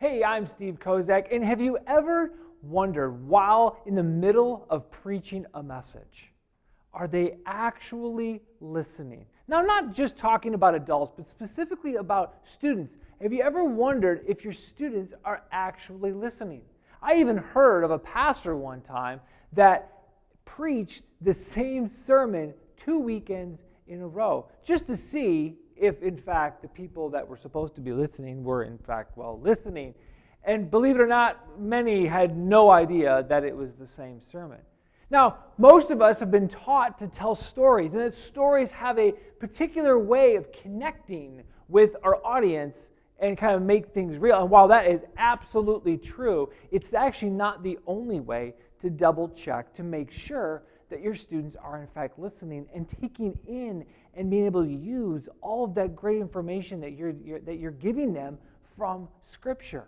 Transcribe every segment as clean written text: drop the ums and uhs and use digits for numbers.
Hey, I'm Steve Kozak, and have you ever wondered, while in the middle of preaching a message, are they actually listening? Now, I'm not just talking about adults, but specifically about students. Have you ever wondered if your students are actually listening? I even heard of a pastor one time that preached the same sermon 2 weekends in a row, just to see if, in fact, the people that were supposed to be listening were, in fact, listening. And believe it or not, many had no idea that it was the same sermon. Now, most of us have been taught to tell stories, and that stories have a particular way of connecting with our audience and kind of make things real. And while that is absolutely true, it's actually not the only way to double check to make sure that your students are in fact listening and taking in and being able to use all of that great information that you're giving them from Scripture.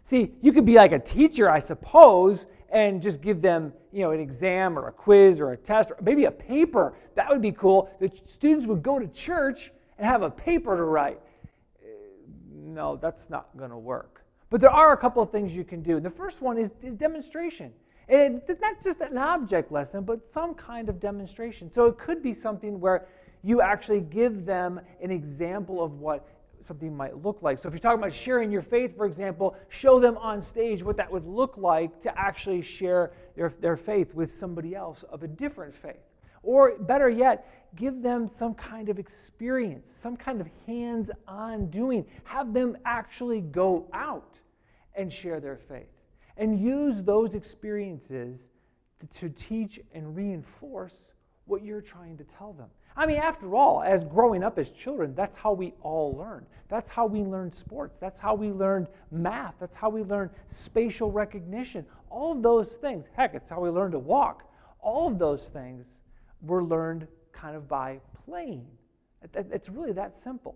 See, you could be like a teacher, I suppose, and just give them, an exam or a quiz or a test or maybe a paper. That would be cool. The students would go to church and have a paper to write. No, that's not going to work. But there are a couple of things you can do. And the first one is demonstration. And it's not just an object lesson, but some kind of demonstration. So it could be something where you actually give them an example of what something might look like. So if you're talking about sharing your faith, for example, show them on stage what that would look like to actually share their faith with somebody else of a different faith. Or better yet, give them some kind of experience, some kind of hands-on doing. Have them actually go out and share their faith. And use those experiences to teach and reinforce what you're trying to tell them. I mean, after all, as growing up as children, that's how we all learned. That's how we learned sports. That's how we learned math. That's how we learned spatial recognition. All of those things, heck, it's how we learned to walk. All of those things were learned kind of by playing. It's really that simple.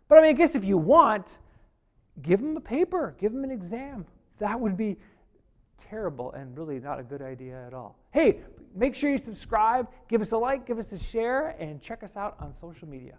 But I mean, I guess if you want, give them a paper, give them an exam. That would be terrible and really not a good idea at all. Hey, make sure you subscribe, give us a like, give us a share, and check us out on social media.